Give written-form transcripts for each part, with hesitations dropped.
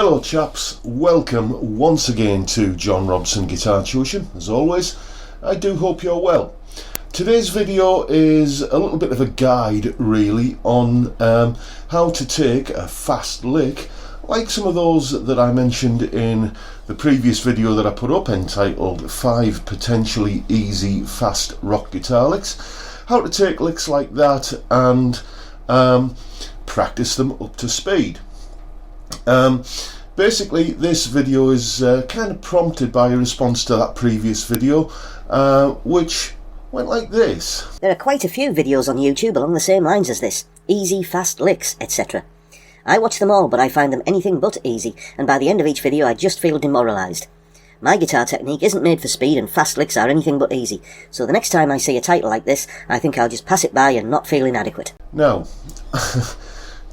Hello chaps, welcome once again to John Robson Guitar Tuition. As always, I do hope you're well. Today's video is a little bit of a guide really on how to take a fast lick like some of those that I mentioned in the previous video that I put up entitled 5 Potentially Easy Fast Rock Guitar Licks. How to take licks like that and practice them up to speed. Basically this video is kind of prompted by a response to that previous video which went like this. There are quite a few videos on YouTube along the same lines as this. Easy, fast licks, etc. I watch them all, but I find them anything but easy, and by the end of each video I just feel demoralised. My guitar technique isn't made for speed, and fast licks are anything but easy, so the next time I see a title like this, I think I'll just pass it by and not feel inadequate. Now,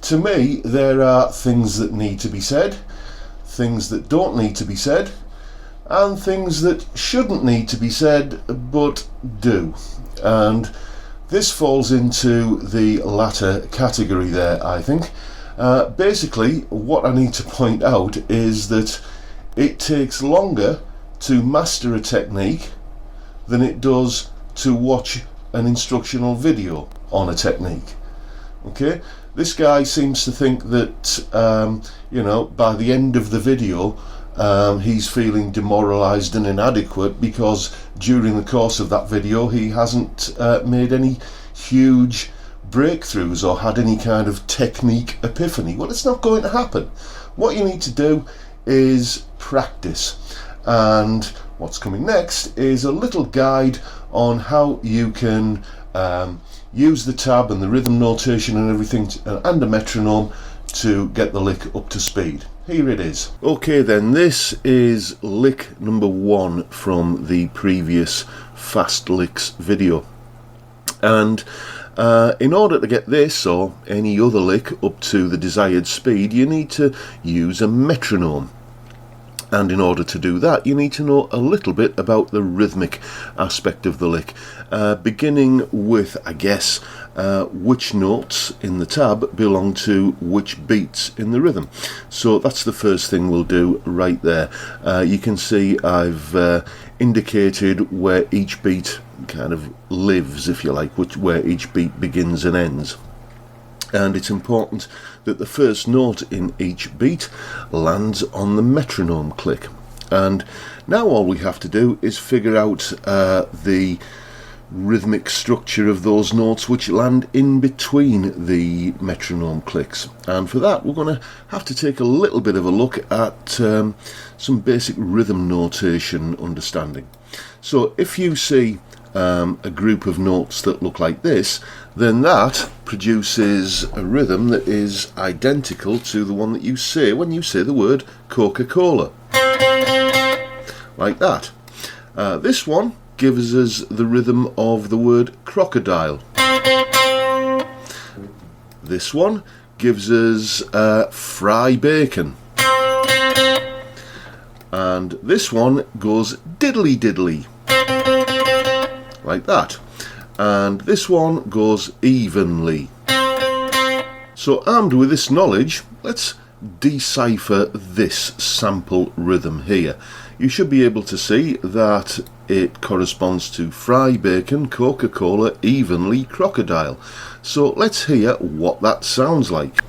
to me, there are things that need to be said, things that don't need to be said, and things that shouldn't need to be said, but do. And this falls into the latter category there, I think. Basically, what I need to point out is that it takes longer to master a technique than it does to watch an instructional video on a technique. Okay, this guy seems to think that you know, by the end of the video he's feeling demoralized and inadequate because during the course of that video he hasn't made any huge breakthroughs or had any kind of technique epiphany. Well, it's not going to happen. What you need to do is practice, and what's coming next is a little guide on how you can use the tab and the rhythm notation and everything and a metronome to get the lick up to speed. Here it is. Okay then, this is lick number 1 from the previous fast licks video, and in order to get this or any other lick up to the desired speed, you need to use a metronome. And in order to do that, you need to know a little bit about the rhythmic aspect of the lick, beginning with, I guess, which notes in the tab belong to which beats in the rhythm. So that's the first thing we'll do right there. You can see I've indicated where each beat kind of lives, if you like, where each beat begins and ends. And it's important that the first note in each beat lands on the metronome click. And now all we have to do is figure out the rhythmic structure of those notes which land in between the metronome clicks. And for that we're going to have to take a little bit of a look at some basic rhythm notation understanding. So if you see a group of notes that look like this, then that produces a rhythm that is identical to the one that you say when you say the word Coca-Cola, like that. This one gives us the rhythm of the word crocodile. This one gives us fry bacon, and this one goes diddly diddly, like that, and this one goes evenly. So armed with this knowledge, let's decipher this sample rhythm here. You should be able to see that it corresponds to fry bacon, Coca-Cola, evenly, crocodile. So let's hear what that sounds like.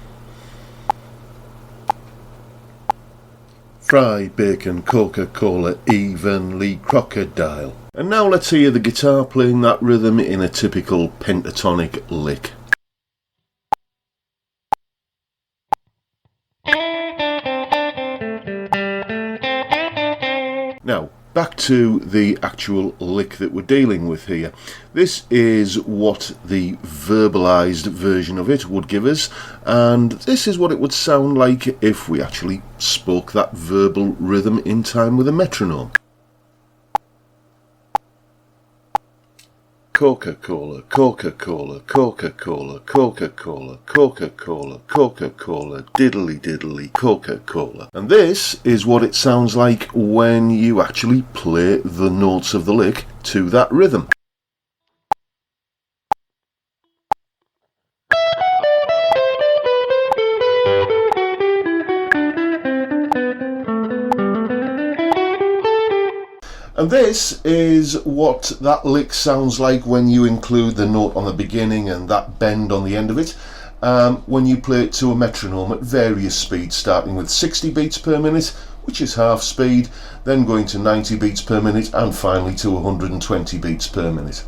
Fry bacon, Coca-Cola, evenly, crocodile. And now let's hear the guitar playing that rhythm in a typical pentatonic lick. Now, back to the actual lick that we're dealing with here. This is what the verbalized version of it would give us, and this is what it would sound like if we actually spoke that verbal rhythm in time with a metronome. Coca-Cola, Coca-Cola, Coca-Cola, Coca-Cola, Coca-Cola, Coca-Cola, diddly diddly, Coca-Cola. And this is what it sounds like when you actually play the notes of the lick to that rhythm. And this is what that lick sounds like when you include the note on the beginning and that bend on the end of it, when you play it to a metronome at various speeds, starting with 60 beats per minute, which is half speed, then going to 90 beats per minute, and finally to 120 beats per minute.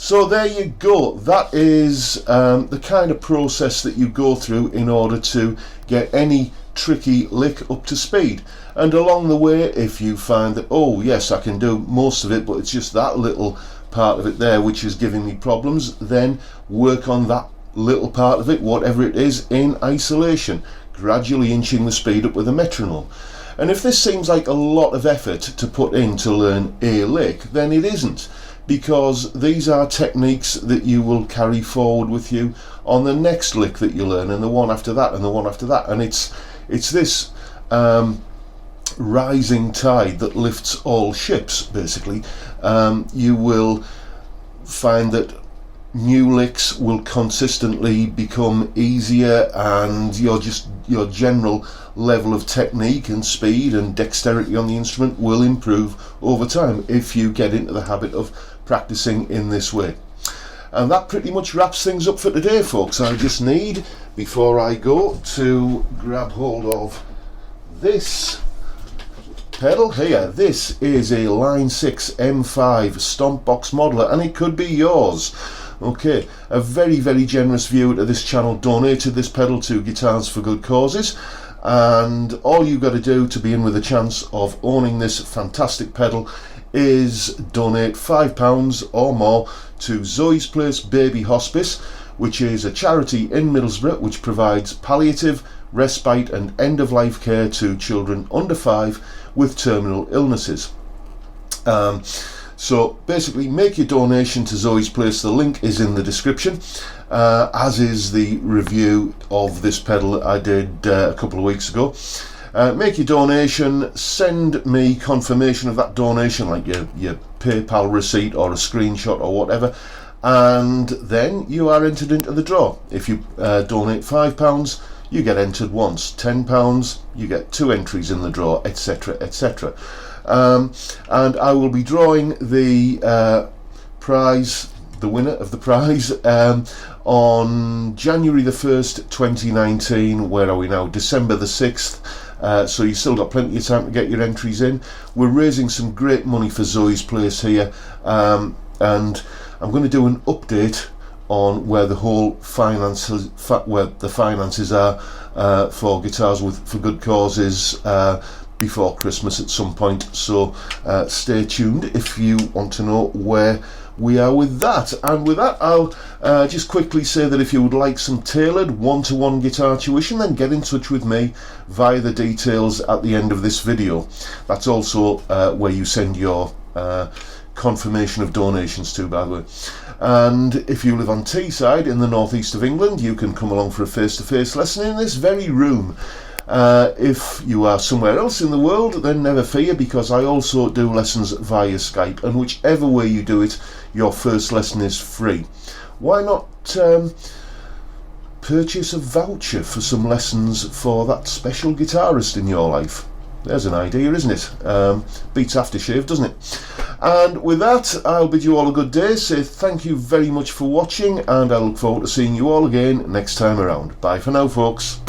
So there you go. That is the kind of process that you go through in order to get any tricky lick up to speed. And along the way, if you find that, oh yes, I can do most of it, but it's just that little part of it there which is giving me problems, then work on that little part of it, whatever it is, in isolation, gradually inching the speed up with a metronome. And if this seems like a lot of effort to put in to learn a lick, then it isn't, because these are techniques that you will carry forward with you on the next lick that you learn, and the one after that, and the one after that. And it's this rising tide that lifts all ships, basically. You will find that new licks will consistently become easier, and your general level of technique and speed and dexterity on the instrument will improve over time if you get into the habit of practicing in this way. And that pretty much wraps things up for today, folks. I just need, before I go, to grab hold of this pedal here. This is a Line 6 M5 Stomp Box modeler, and it could be yours. Okay, a very, very generous viewer to this channel donated this pedal to Guitars for Good Causes, and all you've got to do to be in with a chance of owning this fantastic pedal is donate £5 or more to Zoe's Place Baby Hospice, which is a charity in Middlesbrough which provides palliative, respite and end-of-life care to children under 5 with terminal illnesses. So basically, make your donation to Zoe's Place. The link is in the description, as is the review of this pedal that I did a couple of weeks ago. Make your donation, send me confirmation of that donation, like your PayPal receipt or a screenshot or whatever, and then you are entered into the draw. If you donate £5, you get entered once. £10, you get 2 entries in the draw, etc, etc. And I will be drawing the prize, the winner of the prize, on January the 1st 2019. Where are we now? December the 6th. So you've still got plenty of time to get your entries in. We're raising some great money for Zoe's Place here, and I'm going to do an update on where the whole finances are for Guitars for Good Causes before Christmas at some point. So stay tuned if you want to know where we are with that. And with that, I'll just quickly say that if you would like some tailored one-to-one guitar tuition, then get in touch with me via the details at the end of this video. That's also where you send your confirmation of donations to, by the way. And if you live on Teesside in the northeast of England, you can come along for a face-to-face lesson in this very room. If you are somewhere else in the world, then never fear, because I also do lessons via Skype, and whichever way you do it, your first lesson is free. Why not purchase a voucher for some lessons for that special guitarist in your life? There's an idea, isn't it? Beats aftershave, doesn't it? And with that, I'll bid you all a good day, say thank you very much for watching, and I look forward to seeing you all again next time around. Bye for now, folks.